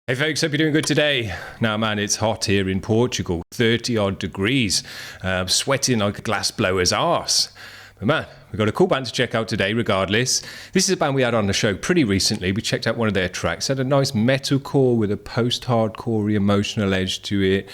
Hey folks, hope you're doing good today. Now man, it's hot here in Portugal, 30 odd degrees, sweating like a glass blower's arse. But man, we've got a cool band to check out today regardless. This is a band we had on the show pretty recently. We checked out one of their tracks. Had a nice metalcore with a post-hardcore emotional edge to it.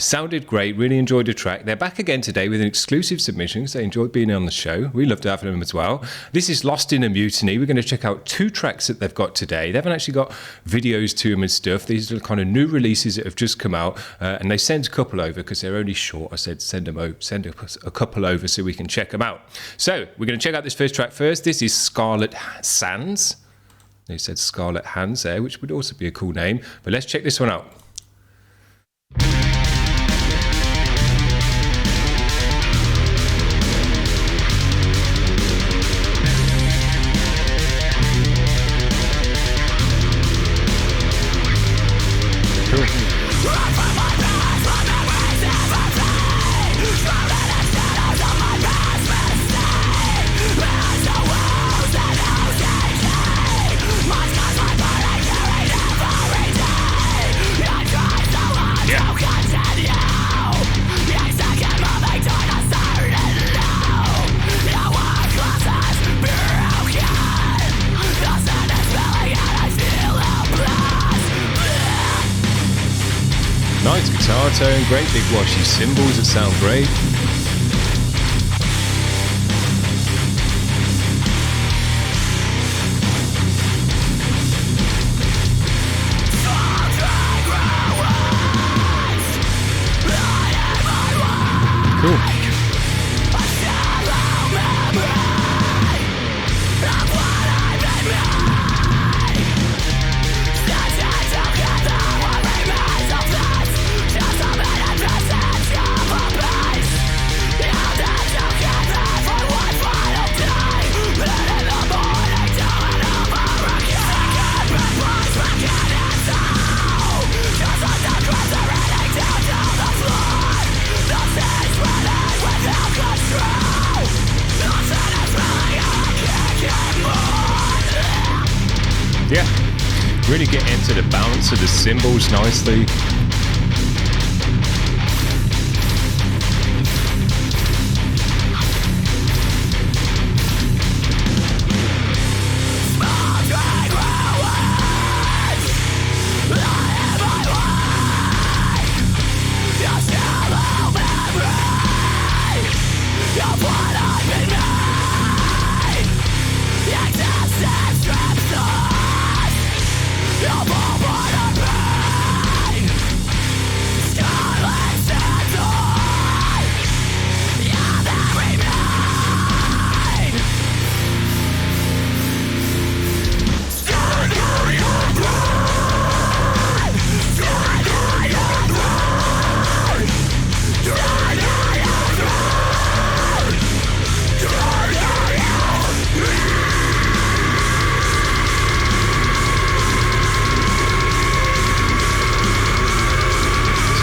Sounded great, really enjoyed the track. They're back again today with an exclusive submission because they enjoyed being on the show. We love to have them as well. This is Lost in a Mutiny. We're going to check out two tracks that they've got today. They haven't actually got videos to them and stuff. These are the kind of new releases that have just come out, and they sent a couple over because they're only short. I said send a couple over so we can check them out. So we're going to check out this first track first. This is Scarlet Sands. They said Scarlet Hands there, which would also be a cool name. But let's check this one out. Nice guitar tone, great big washy cymbals that sound great. Cool. Yeah, really get into the balance of the cymbals nicely.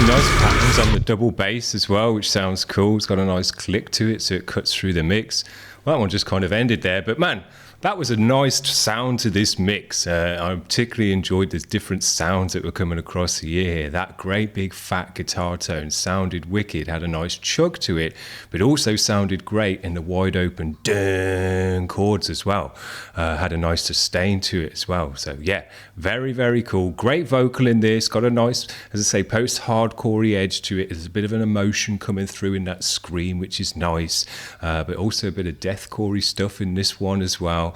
Nice patterns on the double bass as well, which sounds cool. It's got a nice click to it, so it cuts through the mix. Well, that one just kind of ended there, but man, that was a nice sound to this mix. I particularly enjoyed the different sounds that were coming across the ear. That great big fat guitar tone sounded wicked, had a nice chug to it, but also sounded great in the wide open dun chords as well. Had a nice sustain to it as well. So yeah, very, very cool. Great vocal in this, got a nice, as I say, post-hardcore edge to it. There's a bit of an emotion coming through in that scream, which is nice, but also a bit of deathcore-y stuff in this one as well.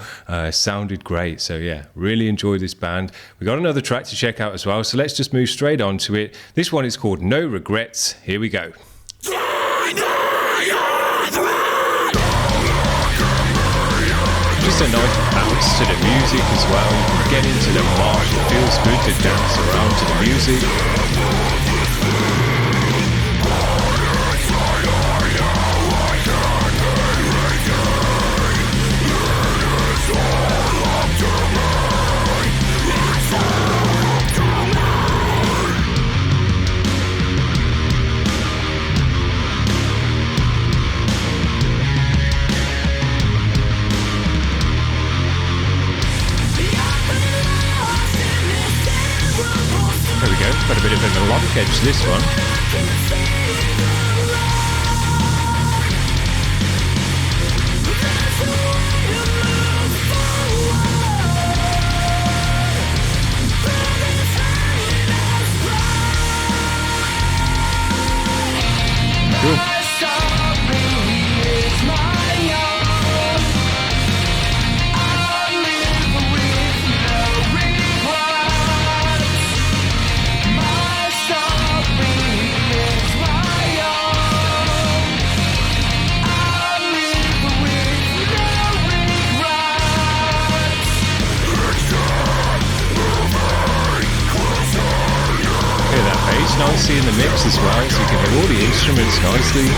Sounded great. So yeah, really enjoyed this band. We got another track to check out as well, so let's just move straight on to it. This one is called No Regrets. Here we go. Just a nice bounce to the music as well. You can get into the march. It feels good to dance around to the music. edge, this one. Cool. Nicely in the mix as well, so you can hear all the instruments nicely.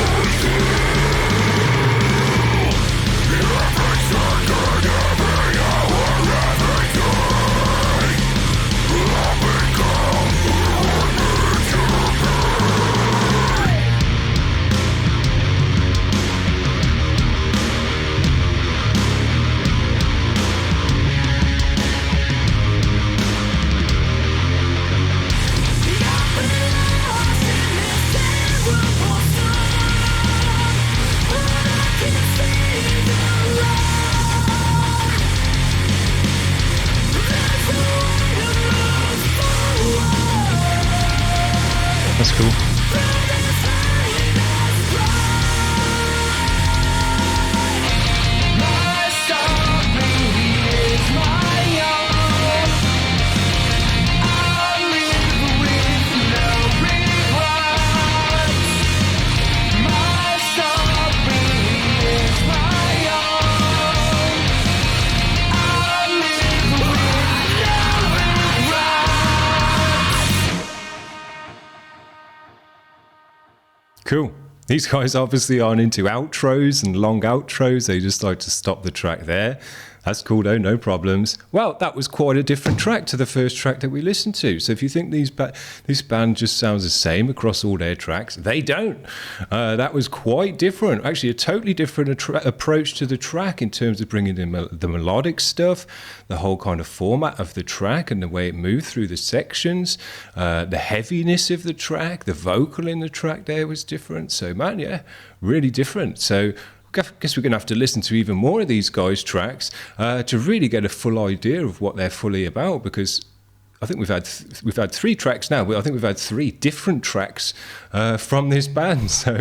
That's cool. Cool. These guys obviously aren't into outros and long outros. They just like to stop the track there. That's cool though, no problems. Well, that was quite a different track to the first track that we listened to. So if you think this band just sounds the same across all their tracks, they don't. That was quite different. Actually, a totally different approach to the track in terms of bringing in the melodic stuff, the whole kind of format of the track and the way it moved through the sections, the heaviness of the track, the vocal in the track there was different. So man, yeah, really different. So I guess we're going to have to listen to even more of these guys' tracks to really get a full idea of what they're fully about, because I think we've had 3 tracks now, but I think we've had 3 different tracks from this band. So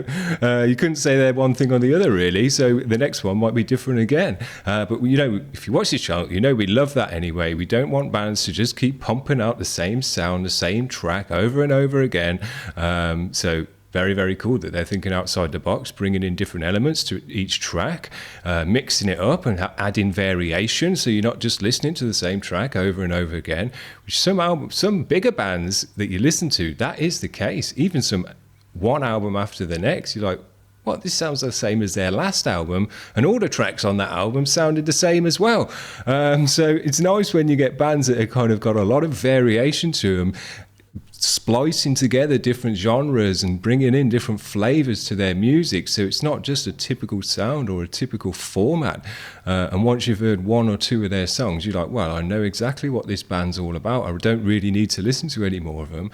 you couldn't say they're one thing or the other, really. So the next one might be different again. But, you know, if you watch this channel, you know we love that anyway. We don't want bands to just keep pumping out the same sound, the same track over and over again. So very, very cool that they're thinking outside the box, bringing in different elements to each track, mixing it up and adding variation, so you're not just listening to the same track over and over again, which some bigger bands that you listen to, that is the case. Even some one album after the next, you're like, what, this sounds the same as their last album, and all the tracks on that album sounded the same as well. So it's nice when you get bands that have kind of got a lot of variation to them, splicing together different genres and bringing in different flavors to their music, so it's not just a typical sound or a typical format. And once you've heard 1 or 2 of their songs, you're like, well, I know exactly what this band's all about. I don't really need to listen to any more of them.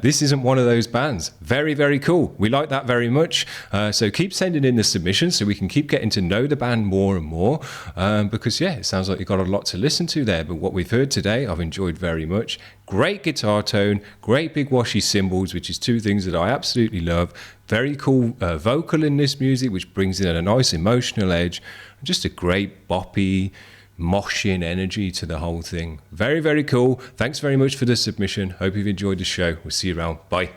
This isn't one of those bands. Very, very cool. We like that very much. So keep sending in the submissions so we can keep getting to know the band more and more, because yeah, it sounds like you've got a lot to listen to there. But what we've heard today, I've enjoyed very much. Great guitar tone, great big washy cymbals, which is 2 things that I absolutely love. Very cool vocal in this music, which brings in a nice emotional edge. Just a great boppy, moshing energy to the whole thing. Very, very cool. Thanks very much for the submission. Hope you've enjoyed the show. We'll see you around. Bye.